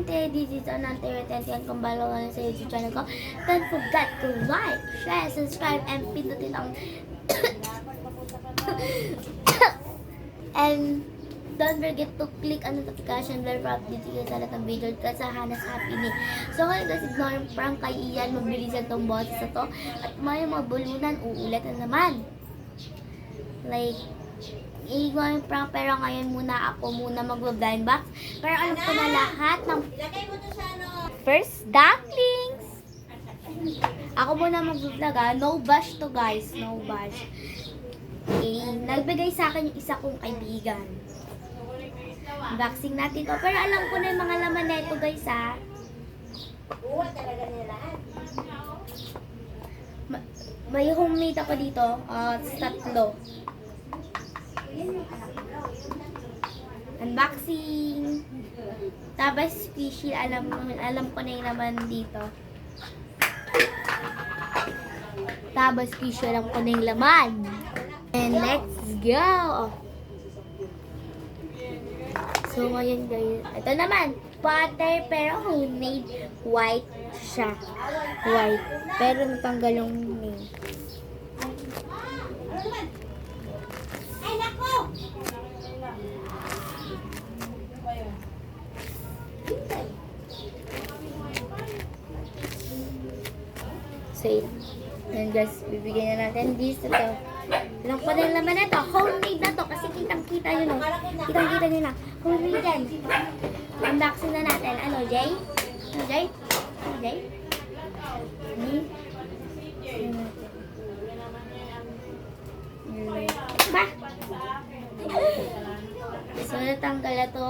Anante, this is Anante Retention. Kung bago ka na sa YouTube channel ko, don't forget to like, share, subscribe, and pindutin ang and don't forget to click ang notification bell para update kayo sa lahat ng video at sa Hannah's Happy Me. So ngayon guys, ignore prank kay Ian, mabilisan tong boses na to at may mga bulunan, uulit na naman. Like, ignore prank, pero ngayon muna ako mag-blind box. Pero alam ko na lahat ng first dumplings. Ako muna mag-vlog no bash to guys, no bash. Okay, nagbigay sa akin yung isa kong kaibigan. Unboxing natin to. Pero alam ko na yung mga laman na ito guys ha. May homemade ako dito. Tatlo. Unboxing. Tapos squishy. Alam ko na yung laman dito. Tapos squishy. Alam ko na yung laman. And let's go! So, ngayon guys, ito naman, butter, pero homemade, white siya. White. Pero natanggal yung name. Ay, nako! So, yan guys, bibigyan na natin this ito. Alam ko na yung laman na ito. Homemade na to kasi kitang-kita yun o. Kitang-kita nyo na. Homemade yan. Unboxing na natin. Ano, Jay? Ano, Jay? Ano, Jay? Ba? So, natanggal na to.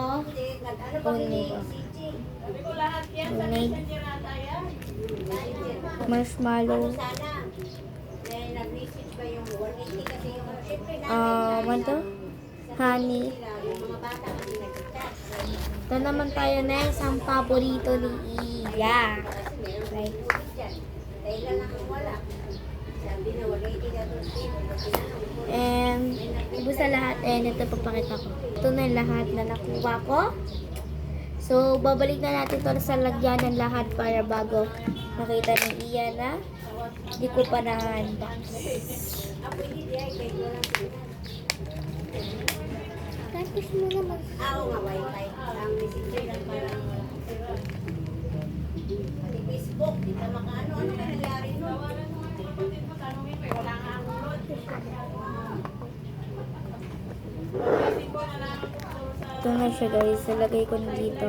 Homemade. Homemade. Marshmallow. Ano to? Honey. Ito naman tayo na isang paborito ni Iya. Right. And ubos na lahat. And ito papakita ko. Ito na lahat na nakuha ko. So, babalik na natin ito sa lagyanan lahat para bago makita ni Iya na hindi ko pa na-unbox. Tapos mo naman. Oo nga, wifi. Ang messenger lang parang pati Facebook, di ka makaano. Ano ka nangyari no? Wala nga ang load. Ito na siya guys. Salagay ko na dito.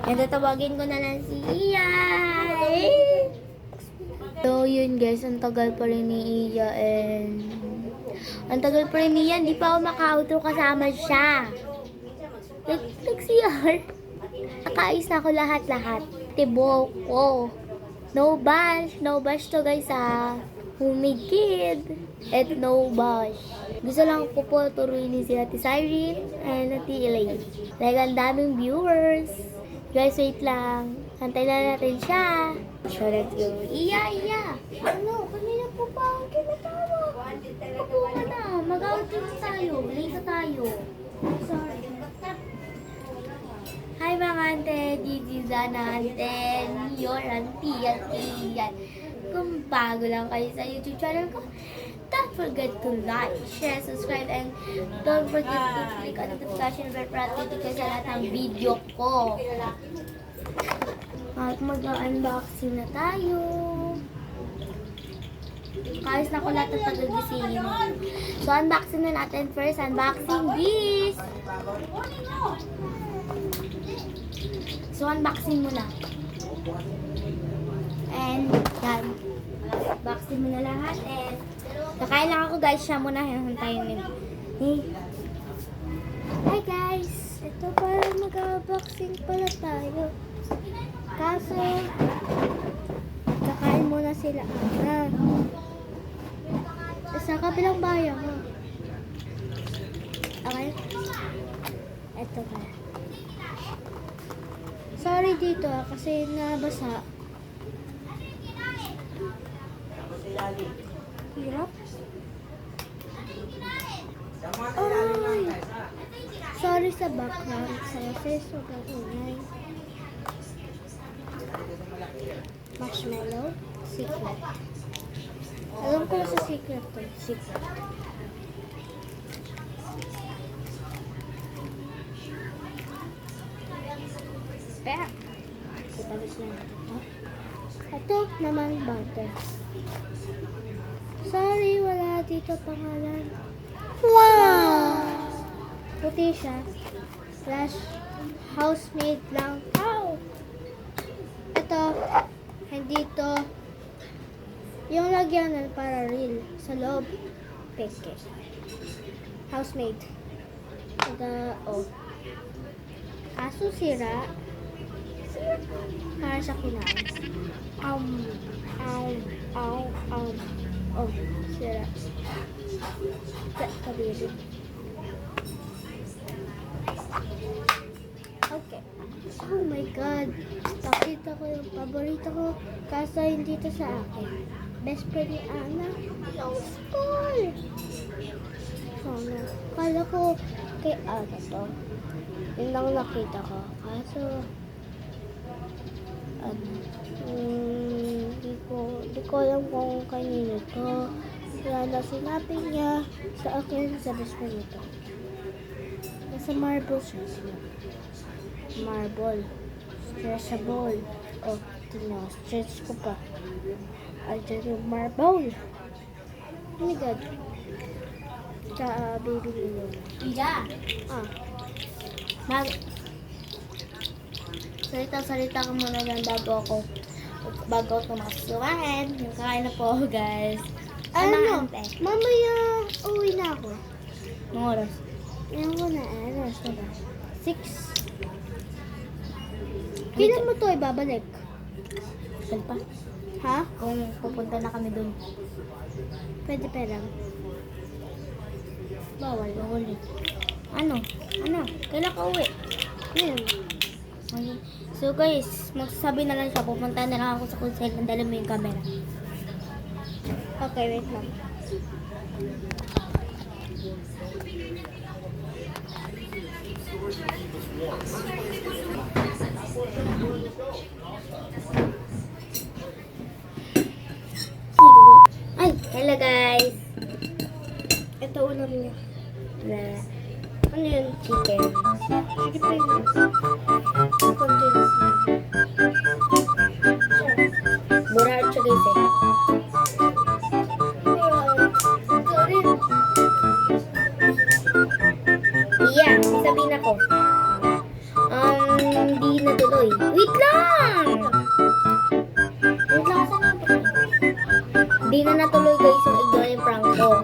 And tatawagin ko na lang si Iya. So yun guys, ang tagal pa rin ni Iya and ang tagal pa rin niya, hindi pa ako maka-outro kasama siya. Nag-CR. Nakaayos na ako lahat-lahat. Tibok ko. No bash to guys ha. Homemade kid. At no bash. Gusto lang ko po turuin ni sila Ate Cyrene and Ate Elaine. Like ang daming viewers. Guys, wait lang. Antay na natin siya. So, let's go. Iya. Ano? Kanina po pa ang kinatawa. Opo ka na. Mag-outro tayo. Late na tayo. Sorry. Hi mga ante. This is Anante. Your auntie. Yan. Kung bago lang kayo sa YouTube channel ko, don't forget to like, share, subscribe, and don't forget to click on the notification bell para update kayo sa lahat ng video ko. At mag-unboxing na tayo. Kayos na ko lahat ng tagagisingin. So, unboxing na natin first. Unboxing this. So, unboxing muna. And, yan. Unboxing mo na lahat. And, kakain lang ako guys. Siya muna. Hantayin nyo. Hi guys. Ito para mag-unboxing pala tayo. Kaso, kakain muna sila. Sa kabilang bayan mo. Okay? Ito ka. Sorry dito kasi nabasa. Hirap. Ay! Sorry sa background. Sa sobrang ingay. Marshmallow. Secret. Alam ko sa secret to. Secret. Kaya, itabis na natin ito. Ito naman butter. Sorry, wala dito pangalan. Wow! Puti siya. Slash housemaid lang. Ow! Ito, hindi to. Yung lagyanan para real. Sa loob, peke. Housemaid. Ito, oh. Aso sira. Para sa kinain. Um. Oh, sira. Kabili. Okay. Oh my God. Nakita ko yung paborito ko. Kaso hindi to sa akin. Best friend ni Ana. No school. Oh no. Kala ko kay Ana to. Yun lang nakita ko. Kaso, hindi ko alam kung kanino to. Kaya na sinabi niya sa akin sa best friend nito. Nasa marble siya. Marble. Stretchable. Oh, tingnan. Stretch ko pa. Ayan yung marble. Oh my God. Sa baby nilo. Iya. Ah. Salita ko muna lang bago ako makasukain. Yung kain na po, guys. Ano? Samahan, te. Mamaya uwi na ako. Anong oras? Ngayon ko na. Ano na ba? 6. Kailan mo to ibabalik? Saan pa? Ha? Kung pupunta na kami dun. Pwede lang. Bawal. Bawal eh. Ano? Kailan ka uwi? Ngayon. Okay. So guys, magsasabi na lang siya. Pupunta na lang ako sa kung saan dala mo yung camera. Okay, wait lang. Ay, hello guys. Ito ulam niya. Ano yun? Chicken. Sige pa yun. Continuous. Burrito guys eh. Yeah, may sabihin ako. Di natuloy. Wait lang! Wait lang kasi di na natuloy guys yung ignoring prank ko.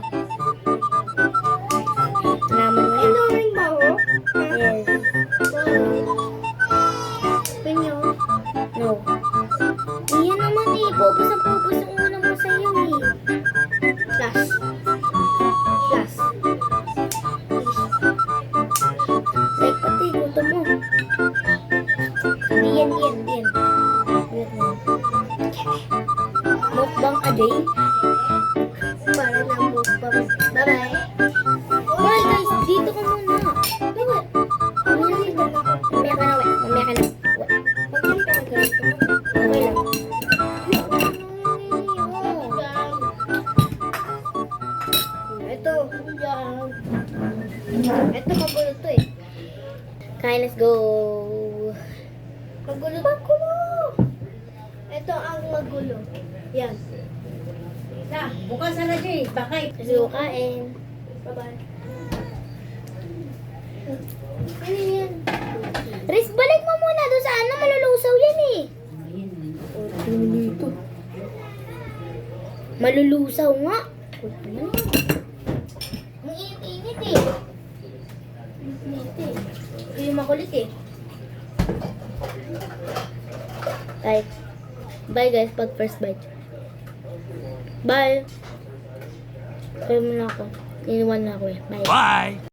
Naman mo yan. Ignoring ba ako? Yes. Pinyo. No. Iyan naman eh. Pupus ang ulam ko sa'yo eh. Flash. Like pati, gusto mo. Diyan. Mukbang a day. Para na mukbang. Bye-bye. Bye guys, dito ka muna. Bakit? Mamaya ka na, wait. Mamaya ka na. Wait. Bakit ka ganito? Okay lang. Ito. Ito magulo to eh. Kain, let's go. Magulo. Ito ang magulo. Yan. Na, bukas na Jay. Bakit? Let's go kain. Bye-bye. Ano yan? Riz, balik mo muna doon sa ano. Malulusaw yan eh. Malulusaw nga. Ang init-init eh. Init eh. Yung makulit eh. Bye. Bye guys, pag first bite. Bye. Kaya muna ako. Iniwan na ako eh. Bye. Bye.